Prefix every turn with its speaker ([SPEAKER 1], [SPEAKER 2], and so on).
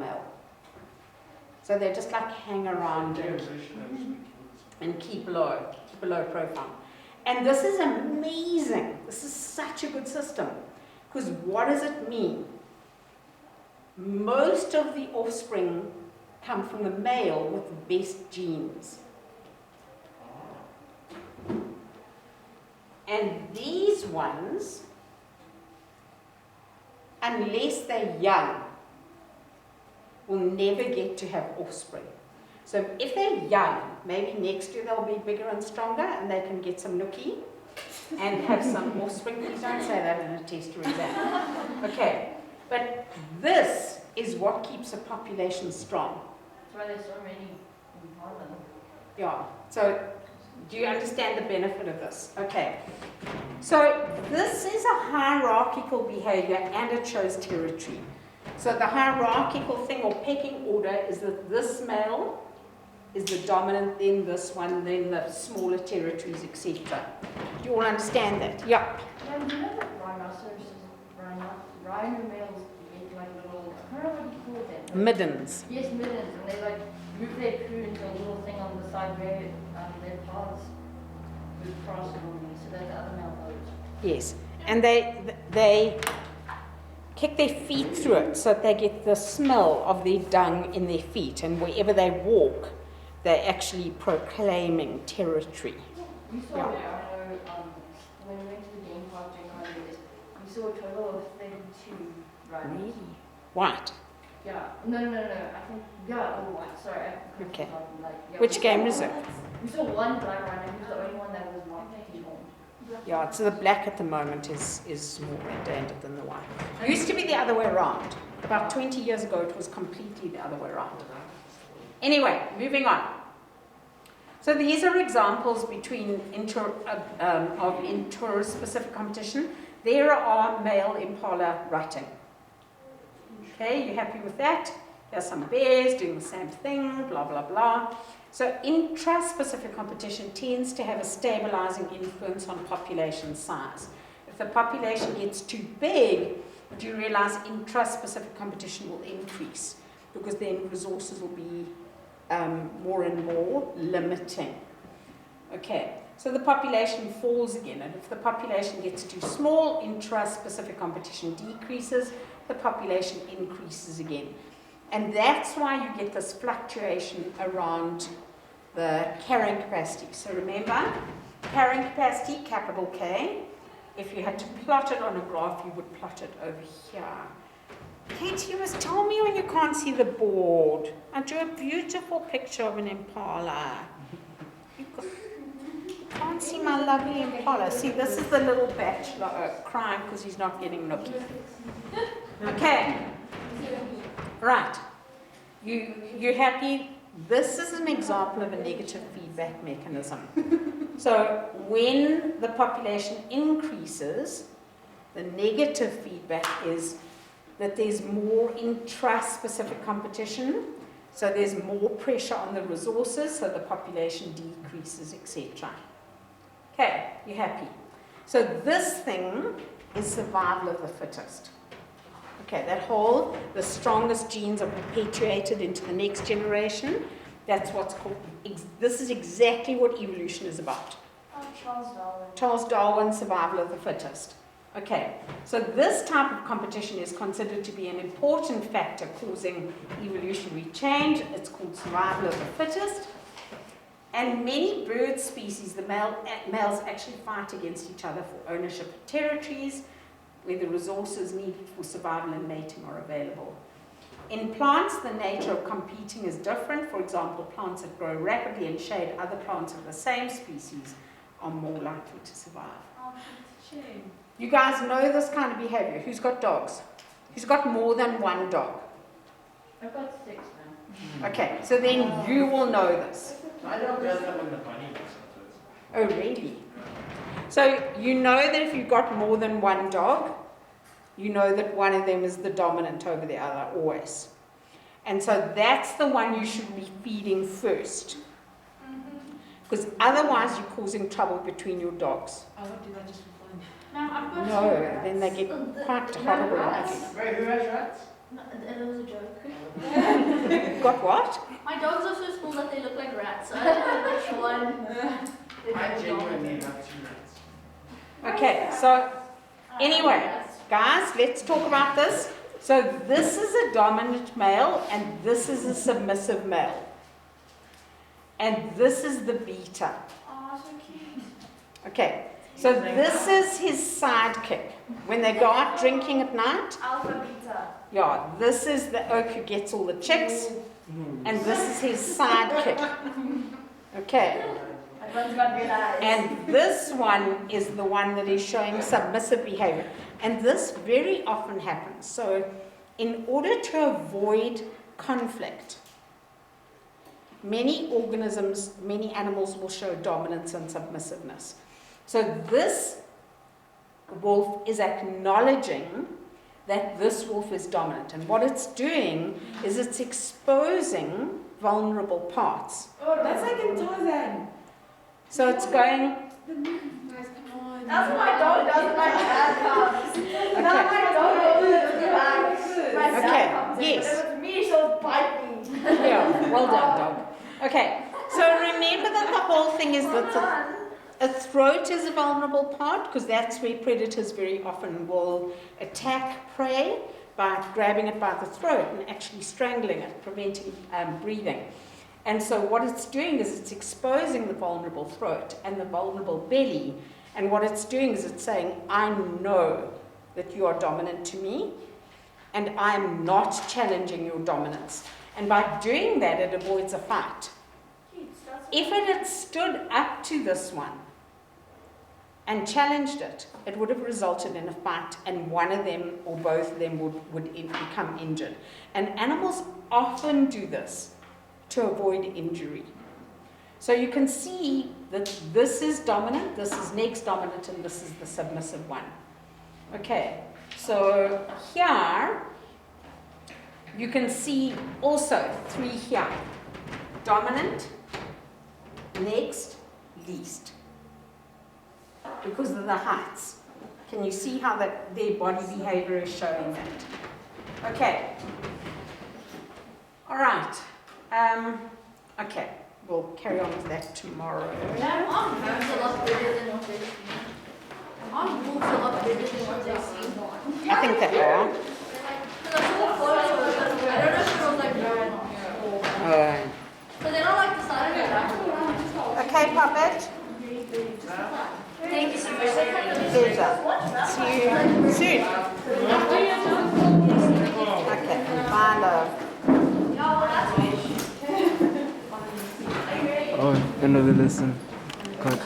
[SPEAKER 1] male. So they just like hang around and keep low profile. And this is amazing. This is such a good system. Because what does it mean? Most of the offspring come from the male with the best genes. And these ones, unless they're young, will never get to have offspring. So if they're young, maybe next year they'll be bigger and stronger and they can get some nookie and have some offspring. Please don't say that in a test or exam. Okay, but this is what keeps a population strong.
[SPEAKER 2] That's why there's so many in Holland.
[SPEAKER 1] Yeah, so do you understand the benefit of this? Okay, so this is a hierarchical behavior and it shows territory. So the hierarchical thing or pecking order is that this male is the dominant, then this one, then the smaller territories, etc. Do you all understand that? Yeah.
[SPEAKER 2] Yeah, you know that rhinoceroses, rhino males get like little, I don't know what you call them.
[SPEAKER 1] Middens.
[SPEAKER 2] Yes, middens, and they like move their poo into a little thing on the side where their paths would cross normally, so that the other male knows.
[SPEAKER 1] Yes, and they kick their feet through it so that they get the smell of their dung in their feet, and wherever they walk, they're actually proclaiming territory.
[SPEAKER 2] We saw a rhino, when we went to the game park during holidays, we saw a total of 32 rhinos.
[SPEAKER 1] Really? White.
[SPEAKER 2] Yeah, no, I think, yeah, oh, white, sorry.
[SPEAKER 1] Okay.
[SPEAKER 2] Like, yeah,
[SPEAKER 1] Which game is it?
[SPEAKER 2] We saw one black rhino, he was the only one that was not horn.
[SPEAKER 1] Yeah, so the black at the moment is more endangered than the white. It used to be the other way around. About 20 years ago, it was completely the other way around. Anyway, moving on. So these are examples between of interspecific competition. There are male impala rutting. Okay, you happy with that? There's some bears doing the same thing, blah, blah, blah. So intraspecific competition tends to have a stabilizing influence on population size. If the population gets too big, do you realize intraspecific competition will increase because then resources will be more and more limiting. Okay, so the population falls again, and if the population gets too small, intraspecific competition decreases, the population increases again. And that's why you get this fluctuation around the carrying capacity. So remember, carrying capacity, capital K. If you had to plot it on a graph, you would plot it over here. Kate, you must tell me when you can't see the board. I drew a beautiful picture of an impala. You can't see my lovely impala. See, this is the little bachelor crying because he's not getting nookie. Okay. Right. You happy? This is an example of a negative feedback mechanism. So when the population increases, the negative feedback is that there's more intraspecific competition, so there's more pressure on the resources, so the population decreases, etc. Okay, you happy? So this thing is survival of the fittest. Okay, that whole, the strongest genes are perpetuated into the next generation. That's what's called, this is exactly what evolution is about.
[SPEAKER 2] Charles Darwin.
[SPEAKER 1] Charles Darwin, survival of the fittest. Okay, so this type of competition is considered to be an important factor causing evolutionary change. It's called survival of the fittest. And many bird species, the males actually fight against each other for ownership of territories where the resources needed for survival and mating are available. In plants, the nature of competing is different. For example, plants that grow rapidly and shade other plants of the same species are more likely to survive.
[SPEAKER 2] Oh, that's a shame.
[SPEAKER 1] You guys know this kind of behavior. Who's got dogs? Who's got more than one dog?
[SPEAKER 2] I've got 6 now.
[SPEAKER 1] Okay, so then you will know this.
[SPEAKER 3] My dog does that when the bunny does it.
[SPEAKER 1] Oh, really? So you know that if you've got more than one dog, you know that one of them is the dominant over the other, always. And so that's the one you should be feeding first. Because otherwise you're causing trouble between your dogs.
[SPEAKER 2] I would do that just for fun.
[SPEAKER 1] No, then they get quite horrible.
[SPEAKER 3] Wait, who has rats?
[SPEAKER 2] No, it was a joke.
[SPEAKER 1] You've got what?
[SPEAKER 4] My dogs are so small that they look like rats, so I don't know which one.
[SPEAKER 3] I genuinely have 2 rats.
[SPEAKER 1] Okay, so anyway, guys, let's talk about this. So this is a dominant male and this is a submissive male. And this is the beta.
[SPEAKER 4] Oh, so cute.
[SPEAKER 1] Okay, so this is his sidekick. When they go out drinking at night,
[SPEAKER 4] Alpha beta.
[SPEAKER 1] yeah, this is the oak who gets all the chicks, and this is his sidekick. Okay,
[SPEAKER 4] Everyone's got red eyes.
[SPEAKER 1] and this one is the one that is showing submissive behavior. And this very often happens. So in order to avoid conflict, many organisms, many animals will show dominance and submissiveness. So this wolf is acknowledging that this wolf is dominant. And what it's doing is it's exposing vulnerable parts.
[SPEAKER 5] That's like in Tarzan.
[SPEAKER 1] So it's going,
[SPEAKER 4] That's why my dog doesn't like bad cops. Now my dog goes my
[SPEAKER 1] Okay,
[SPEAKER 4] dad comes in.
[SPEAKER 1] yes.
[SPEAKER 4] If it was me, she'll bite me.
[SPEAKER 1] yeah, well done, dog. Okay, so remember that the whole thing is that a throat is a vulnerable part because that's where predators very often will attack prey by grabbing it by the throat and actually strangling it, preventing breathing. And so what it's doing is it's exposing the vulnerable throat and the vulnerable belly. And what it's doing is it's saying, I know that you are dominant to me, and I'm not challenging your dominance. And by doing that, it avoids a fight. If it had stood up to this one and challenged it, it would have resulted in a fight, and one of them or both of them would become injured. And animals often do this to avoid injury. So you can see that this is dominant, this is next dominant, and this is the submissive one. Okay, so here you can see also 3 here. Dominant, next, least. Because of the heights. Can you see how their body behavior is showing that? Okay. All right. Okay. We'll carry on with that tomorrow.
[SPEAKER 4] Wolves a lot bigger than what they seem. Aren't wolves a lot bigger than what they seem?
[SPEAKER 1] I think they are.
[SPEAKER 4] Because I saw photos of them. I don't know if it was like red. But they're not like the size of their back.
[SPEAKER 1] Okay, Puppet.
[SPEAKER 4] Thank you so much.
[SPEAKER 1] Pleasure. See you soon. Okay, bye, love.
[SPEAKER 5] Oh, another lesson. Cut.